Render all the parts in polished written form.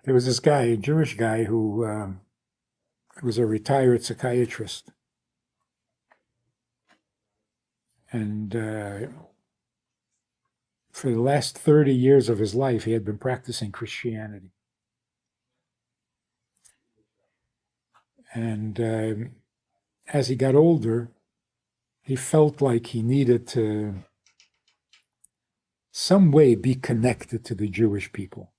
There was this guy, a Jewish guy, who was a retired psychiatrist. And for the last 30 years of his life, he had been practicing Christianity. And as he got older, he felt like he needed to some way be connected to the Jewish people.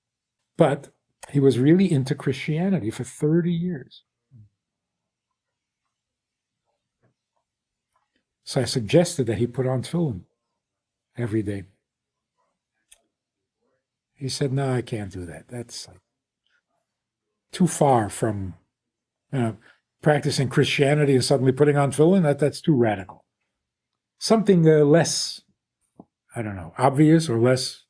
But he was really into Christianity for 30 years. So I suggested that he put on tefillin every day. He said, no, I can't do that. That's like too far from practicing Christianity and suddenly putting on tefillin. That's too radical. Something less, I don't know, obvious or less.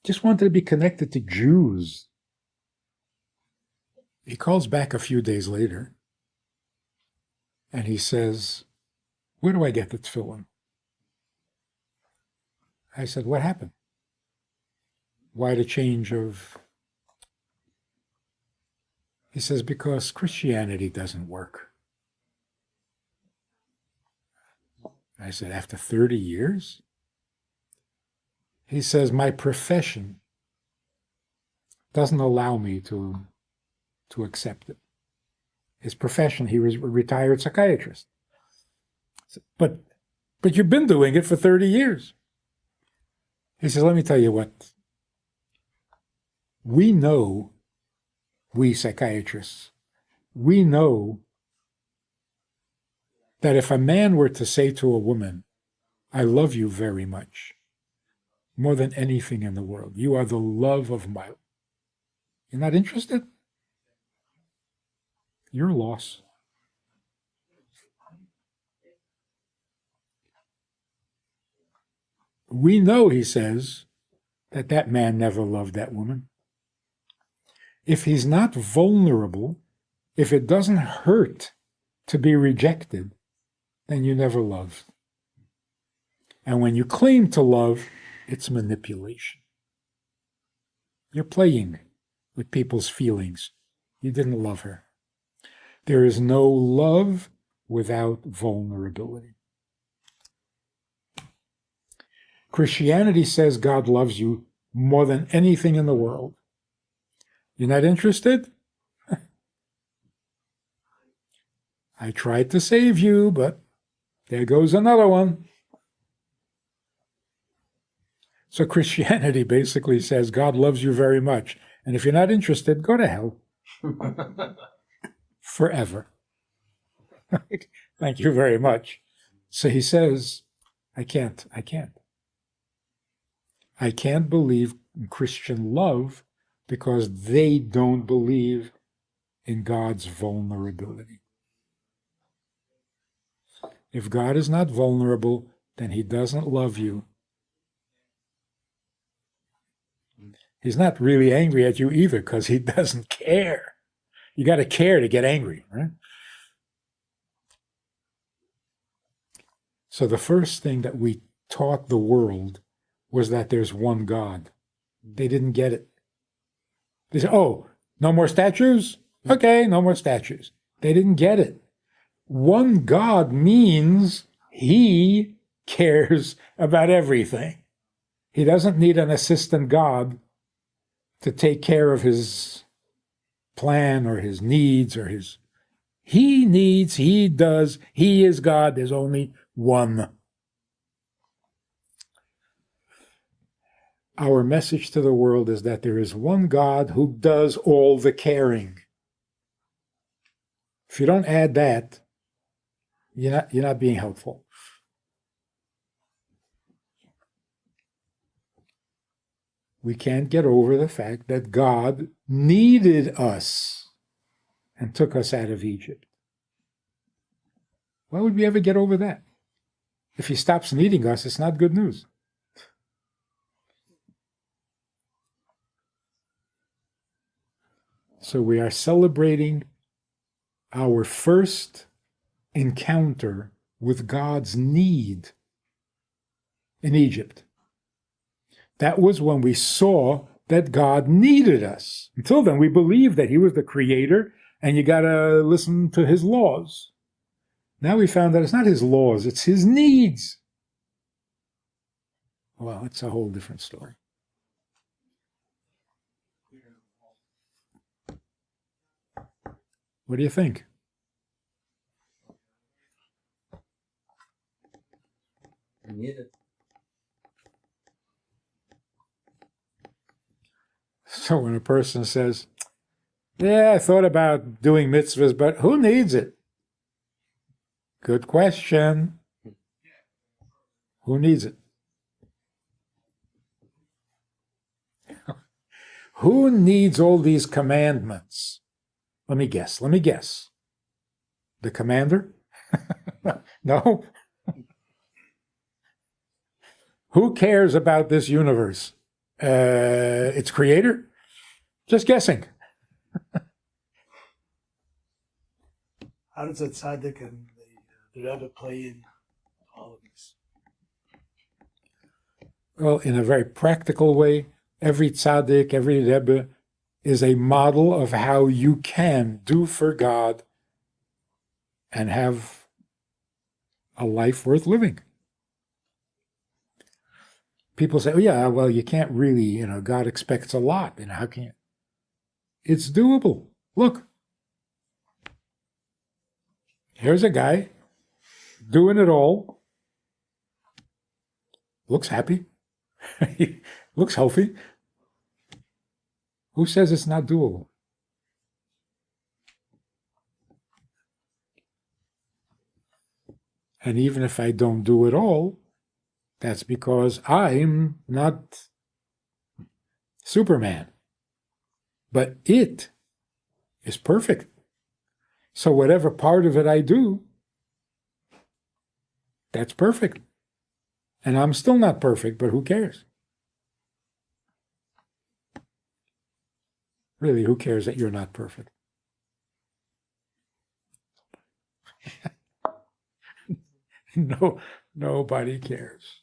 Just wanted to be connected to Jews. He calls back a few days later and he says, where do I get the tefillin? I said, what happened? Why the change of... He says, because Christianity doesn't work. I said, after 30 years? He says, my profession doesn't allow me to accept it. His profession, he was a retired psychiatrist. But you've been doing it for 30 years. He says, let me tell you what. We psychiatrists, we know that if a man were to say to a woman, I love you very much, more than anything in the world, you are the love of my life. You're not interested? Your loss. We know, he says, that man never loved that woman. If he's not vulnerable, if it doesn't hurt to be rejected, then you never loved. And when you claim to love, it's manipulation. You're playing with people's feelings. You didn't love her. There is no love without vulnerability. Christianity says God loves you more than anything in the world. You're not interested? I tried to save you, but there goes another one. So Christianity basically says God loves you very much. And if you're not interested, go to hell. Forever. Thank you very much. So he says, I can't believe in Christian love because they don't believe in God's vulnerability. If God is not vulnerable, then he doesn't love you. He's not really angry at you either because he doesn't care. You got to care to get angry, right? So the first thing that we taught the world was that there's one God. They didn't get it. They said, oh, no more statues? Okay, no more statues. They didn't get it. One God means he cares about everything. He doesn't need an assistant God to take care of his plan or his needs or his... He needs, he does, he is God. There's only one. Our message to the world is that there is one God who does all the caring. If you don't add that, you're not being helpful. We can't get over the fact that God needed us and took us out of Egypt. Why would we ever get over that? If he stops needing us, it's not good news. So we are celebrating our first encounter with God's need in Egypt. That was when we saw that God needed us. Until then, we believed that he was the creator and you got to listen to his laws. Now we found that it's not his laws, it's his needs. Well, it's a whole different story. What do you think? I need it. So when a person says, yeah, I thought about doing mitzvahs, but who needs it? Good question. Who needs it? Who needs all these commandments? Let me guess. The commander? No? Who cares about this universe? Its creator? Just guessing. How does that tzaddik and the Rebbe play in all of this? Well, in a very practical way, every tzaddik, every Rebbe is a model of how you can do for God and have a life worth living. People say, oh yeah, well, you can't really, God expects a lot. How can you? It's doable. Look. Here's a guy doing it all. Looks happy. Looks healthy. Who says it's not doable? And even if I don't do it all, that's because I'm not Superman. But it is perfect. So whatever part of it I do, that's perfect. And I'm still not perfect, but who cares? Really, who cares that you're not perfect? No, nobody cares.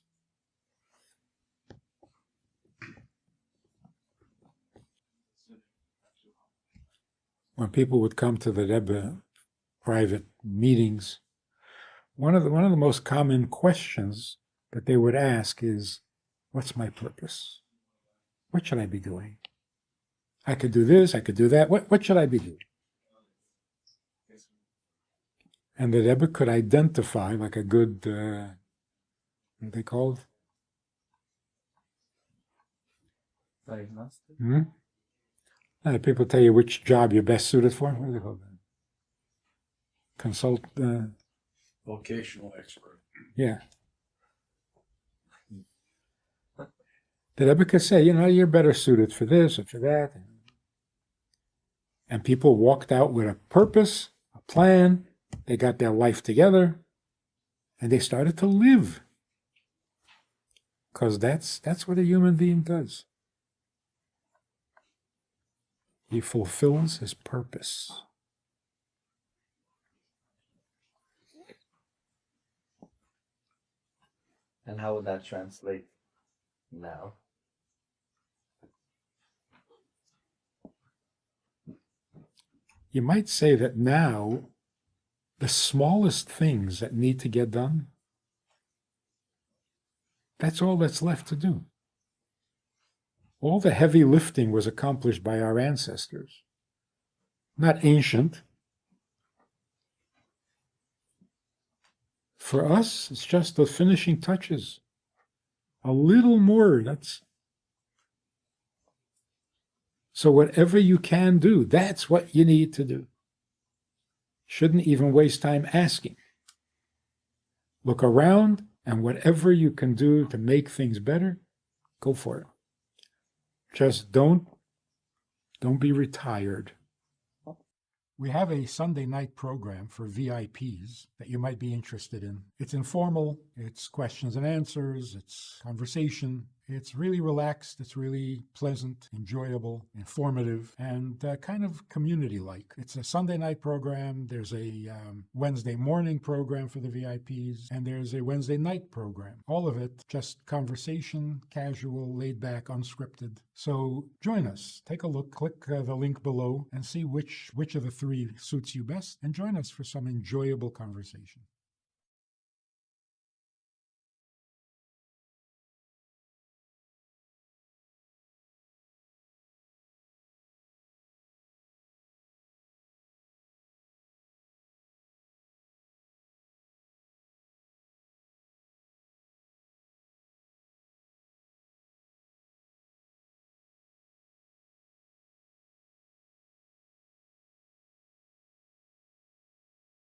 When people would come to the Rebbe private meetings, one of the most common questions that they would ask is, what's my purpose? What should I be doing? I could do this, I could do that. What should I be doing? And the Rebbe could identify like a good, what are they called? Diagnostic? People tell you which job you're best suited for. What do they call that? Consult. Vocational expert. Yeah. The Rebbe could say, you're better suited for this or for that. And people walked out with a purpose, a plan. They got their life together, and they started to live. Because that's what a human being does. He fulfills his purpose. And how would that translate now? You might say that now, the smallest things that need to get done, that's all that's left to do. All the heavy lifting was accomplished by our ancestors. Not ancient. For us, it's just the finishing touches. A little more, that's... So whatever you can do, that's what you need to do. Shouldn't even waste time asking. Look around, and whatever you can do to make things better, go for it. Just don't be retired. We have a Sunday night program for VIPs that you might be interested in. It's informal, it's questions and answers, it's conversation, It's really relaxed, it's really pleasant, enjoyable, informative, and kind of community-like. It's a Sunday night program, there's a Wednesday morning program for the VIPs, and there's a Wednesday night program. All of it just conversation, casual, laid-back, unscripted. So join us. Take a look, click the link below, and see which of the three suits you best, and join us for some enjoyable conversation.